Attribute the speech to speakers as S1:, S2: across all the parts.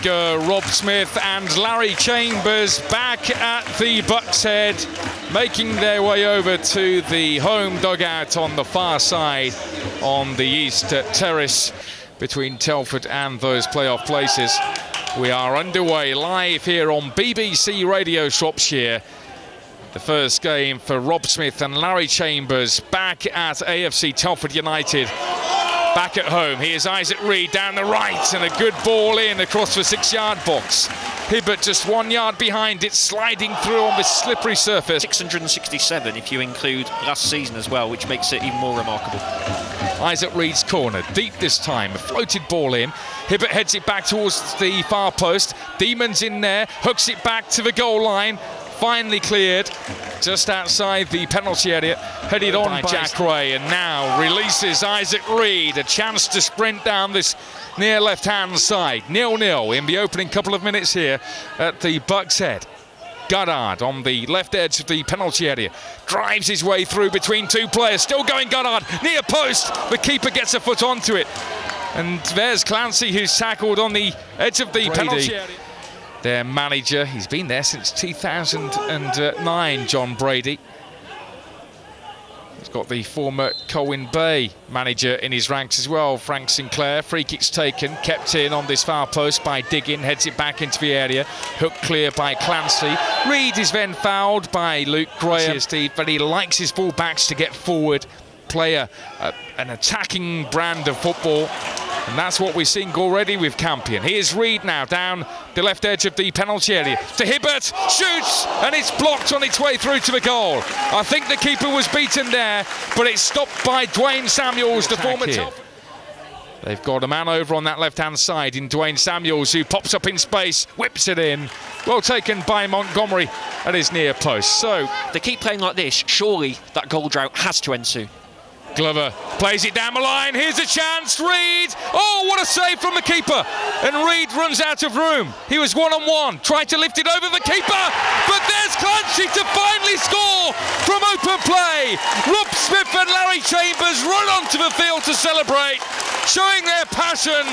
S1: go. Rob Smith and Larry Chambers back at the Bucks Head, making their way over to the home dugout on the far side on the east terrace between Telford and those playoff places. We are underway live here on BBC Radio Shropshire. The first game for Rob Smith and Larry Chambers back at AFC Telford United. Back at home, here's Isaac Reed down the right, and a good ball in across the 6-yard box. Hibbert just 1 yard behind it, sliding through on this slippery surface.
S2: 667 if you include last season as well, which makes it even more remarkable.
S1: Isaac Reed's corner, deep this time, a floated ball in. Hibbert heads it back towards the far post. Demon's in there, hooks it back to the goal line. Finally cleared just outside the penalty area, headed on by Jack Ray, and now releases Isaac Reed. A chance to sprint down this near left-hand side. 0-0 in the opening couple of minutes here at the Bucks Head. Goddard on the left edge of the penalty area, drives his way through between two players, still going Goddard, near post, the keeper gets a foot onto it. And there's Clancy, who's tackled on the edge of the penalty area. Their manager, he's been there since 2009, John Brady. He's got the former Colwyn Bay manager in his ranks as well, Frank Sinclair. Free kick's taken, kept in on this far post by Diggin, heads it back into the area, hooked clear by Clancy. Reed is then fouled by Luke Graham, Steve, but he likes his full-backs to get forward, play an attacking brand of football. And that's what we're seeing already with Campion. Here's Reed now down the left edge of the penalty area to Hibbert, shoots, and it's blocked on its way through to the goal. I think the keeper was beaten there, but it's stopped by Dwayne Samuels, the former Telford. They've got a man over on that left-hand side in Dwayne Samuels, who pops up in space, whips it in. Well taken by Montgomery at his near post. So
S2: they keep playing like this, surely that goal drought has to end soon.
S1: Glover plays it down the line. Here's a chance. Reed. Oh, what a save from the keeper. And Reed runs out of room. He was one-on-one. Tried to lift it over the keeper. But there's Clancy to finally score from open play. Rob Smith and Larry Chambers run onto the field to celebrate, showing their passion.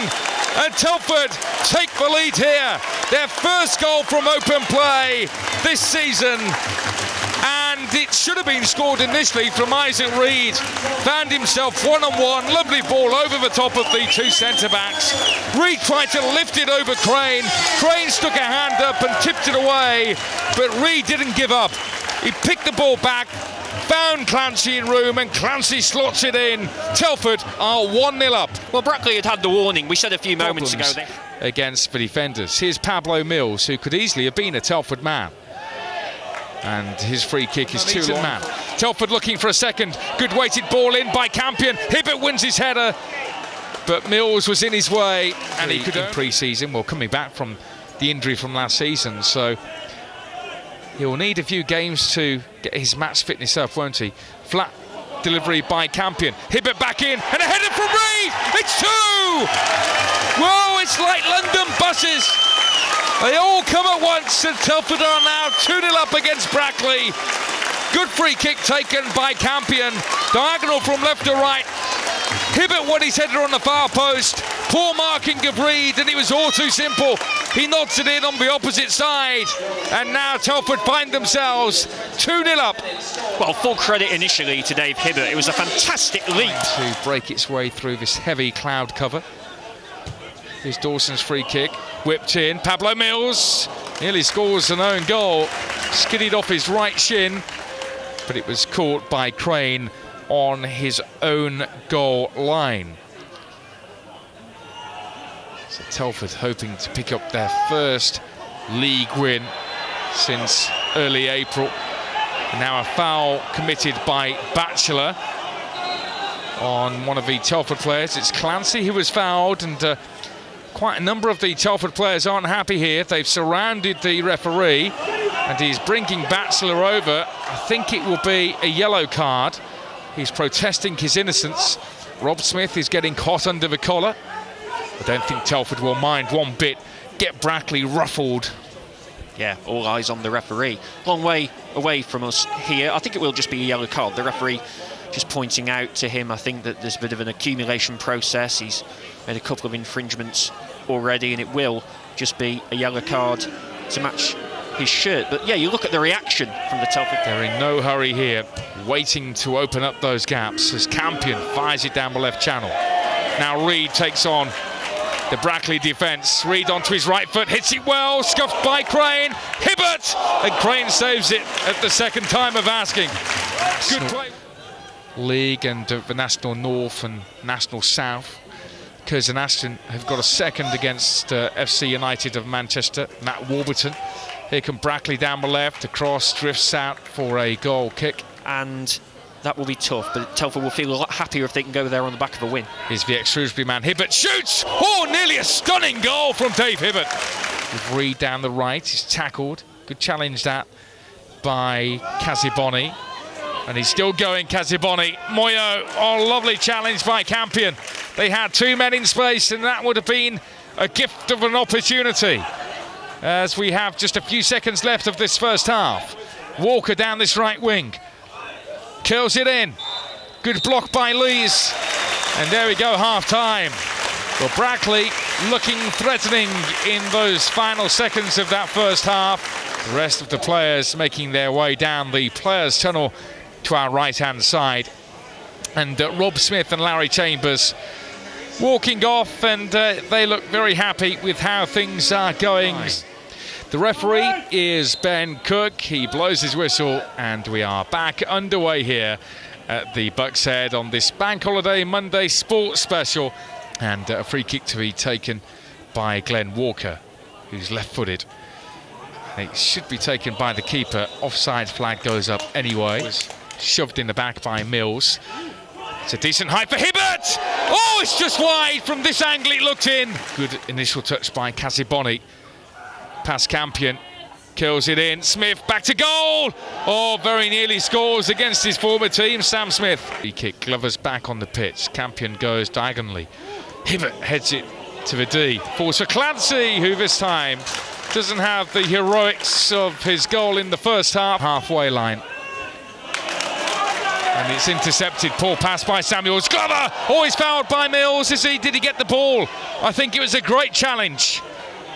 S1: And Telford take the lead here. Their first goal from open play this season. And it should have been scored initially from Isaac Reed. Found himself one-on-one, lovely ball over the top of the two centre-backs. Reed tried to lift it over Crane. Crane stuck a hand up and tipped it away, but Reed didn't give up. He picked the ball back, found Clancy in room, and Clancy slots it in. Telford are 1-0 up.
S2: Well, Brackley had the warning, we said a few moments ago.
S1: Against the defenders. Here's Pablo Mills, who could easily have been a Telford man. And his free kick is too long. Man. Telford looking for a second. Good weighted ball in by Campion. Hibbert wins his header, but Mills was in his way. And he could in pre-season, well, coming back from the injury from last season, so he'll need a few games to get his match fitness up, won't he? Flat delivery by Campion. Hibbert back in, and a header from Reed. It's two. Whoa! It's like London buses. They all come at once, and Telford are now 2-0 up against Brackley. Good free kick taken by Campion. Diagonal from left to right. Hibbert won his header on the far post. Poor marking of Reed, and it was all too simple. He nods it in on the opposite side. And now Telford find themselves 2-0 up.
S2: Well, full credit initially to Dave Hibbert. It was a fantastic leap.
S1: To break its way through this heavy cloud cover. Here's Dawson's free kick, whipped in. Pablo Mills nearly scores an own goal. Skidded off his right shin, but it was caught by Crane on his own goal line. So Telford hoping to pick up their first league win since early April. And now a foul committed by Batchelor on one of the Telford players. It's Clancy who was fouled, and quite a number of the Telford players aren't happy here. They've surrounded the referee, and he's bringing Batchelor over. I think it will be a yellow card. He's protesting his innocence. Rob Smith is getting caught under the collar. I don't think Telford will mind one bit. Get Brackley ruffled.
S2: Yeah, all eyes on the referee. Long way away from us here. I think it will just be a yellow card. The referee just pointing out to him, I think that there's a bit of an accumulation process. He's made a couple of infringements already, and it will just be a yellow card to match his shirt. But yeah, you look at the reaction from the Telford.
S1: They're in no hurry here, waiting to open up those gaps as Campion fires it down the left channel. Now Reid takes on the Brackley defence. Reid onto his right foot, hits it well, scuffed by Crane. Hibbert! And Crane saves it at the second time of asking. Good play. League and the National North and National South. Curzon Ashton have got a second against FC United of Manchester, Matt Warburton. Here come Brackley down the left, the cross drifts out for a goal kick.
S2: And that will be tough, but Telford will feel a lot happier if they can go there on the back of a win.
S1: Here's the ex-Shrewsbury man, Hibbert shoots! Oh, nearly a stunning goal from Dave Hibbert. With Reid down the right, he's tackled. Good challenge that by Casiboni. And he's still going, Casiboni. Moyo, oh, lovely challenge by Campion. They had two men in space, and that would have been a gift of an opportunity. As we have just a few seconds left of this first half. Walker down this right wing. Curls it in. Good block by Lees. And there we go, half-time. Well, Brackley looking threatening in those final seconds of that first half. The rest of the players making their way down the players' tunnel to our right-hand side. And Rob Smith and Larry Chambers walking off, and they look very happy with how things are going. The referee is Ben Cook. He blows his whistle, and we are back underway here at the Bucks Head on this Bank Holiday Monday sports special. And a free kick to be taken by Glenn Walker, who's left-footed. It should be taken by the keeper. Offside flag goes up anyway. It was shoved in the back by Mills. It's a decent height for Hibbert! Oh, it's just wide. From this angle it looked in. Good initial touch by Casiboni. Past Campion, kills it in. Smith back to goal. Oh, very nearly scores against his former team, Sam Smith. Free kick, Glover's back on the pitch. Campion goes diagonally. Hibbert heads it to the D. Falls for Clancy, who this time doesn't have the heroics of his goal in the first half. Halfway line. And it's intercepted. Poor pass by Samuels. Glover! Oh, he's fouled by Mills. Did he get the ball? I think it was a great challenge.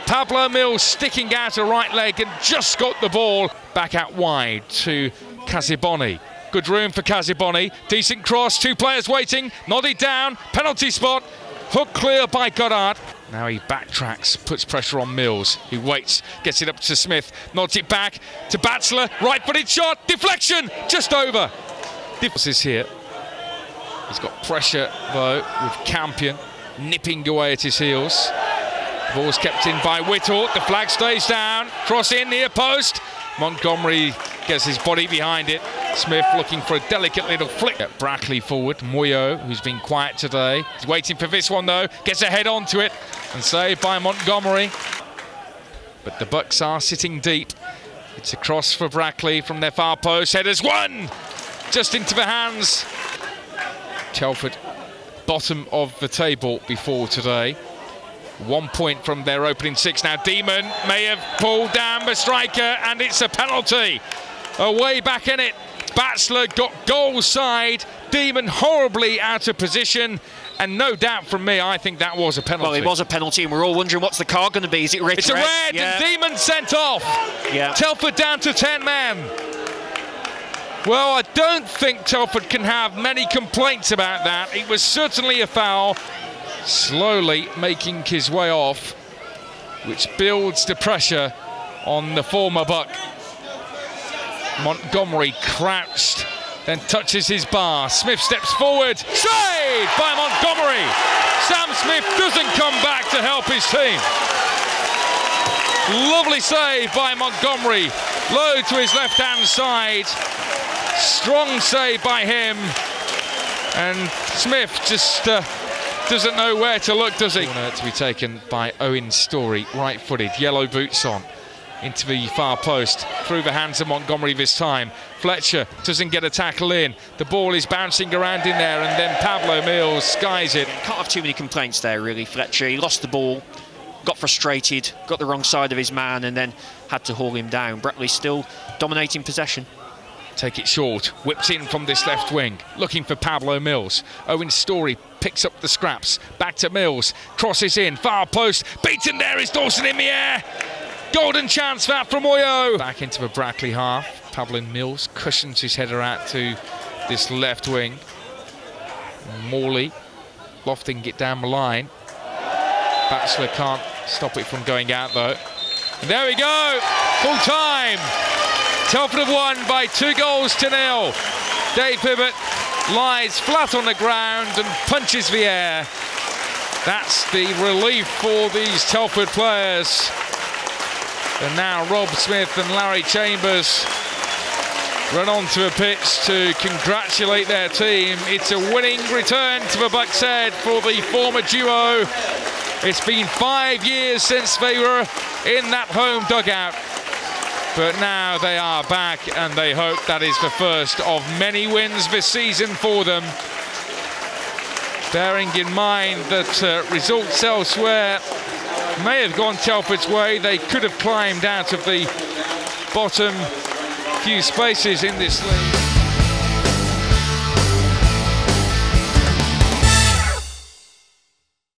S1: Pablo Mills sticking out a right leg and just got the ball back out wide to Casiboni. Good room for Casiboni. Decent cross. Two players waiting. Nodded down. Penalty spot. Hook clear by Goddard. Now he backtracks, puts pressure on Mills. He waits, gets it up to Smith. Nods it back to Batsler. Right-footed shot. Deflection. Just over. Is here. He's got pressure though with Campion nipping away at his heels. The ball's kept in by Whittle. The flag stays down. Cross in near post. Montgomery gets his body behind it. Smith looking for a delicate little flick. Brackley forward. Moyo, who's been quiet today. He's waiting for this one though. Gets a head onto it and saved by Montgomery. But the Bucks are sitting deep. It's a cross for Brackley from their far post. Headers won! Just into the hands. Telford, bottom of the table before today. 1 point from their opening six. Now Demon may have pulled down the striker, and it's a penalty. Away back in it. Batsler got goal side. Demon horribly out of position. And no doubt from me, I think that was a penalty.
S2: Well, it was a penalty, and we're all wondering what's the card going to be. Is it red?
S1: It's a red, yeah. And Demon sent off. Yeah. Telford down to 10 men. Well, I don't think Telford can have many complaints about that. It was certainly a foul. Slowly making his way off, which builds the pressure on the former Buck. Montgomery crouched, then touches his bar. Smith steps forward. Saved by Montgomery. Sam Smith doesn't come back to help his team. Lovely save by Montgomery. Low to his left-hand side. Strong save by him. And Smith just doesn't know where to look, does he? Corner to be taken by Owen Story, right-footed, yellow boots on, into the far post, through the hands of Montgomery this time. Fletcher doesn't get a tackle in. The ball is bouncing around in there, and then Pablo Mills skies it.
S2: Can't have too many complaints there, really, Fletcher. He lost the ball, got frustrated, got the wrong side of his man, and then had to haul him down. Brackley still dominating possession.
S1: take it short, whips in from this left wing, looking for Pablo Mills. Owen Story picks up the scraps, back to Mills, crosses in, far post, beaten there is Dawson in the air. Golden chance for Moyo. Back into the Brackley half, Pablo Mills cushions his header out to this left wing. Morley lofting it down the line. Batchelor can't stop it from going out though. And there we go, full time. Telford have won by 2-0. Dave Hibbert lies flat on the ground and punches the air. That's the relief for these Telford players. And now Rob Smith and Larry Chambers run onto a pitch to congratulate their team. It's a winning return to the Bucks Head for the former duo. It's been 5 years since they were in that home dugout. But now they are back, and they hope that is the first of many wins this season for them. Bearing in mind that results elsewhere may have gone Telford's way, they could have climbed out of the bottom few spaces in this league.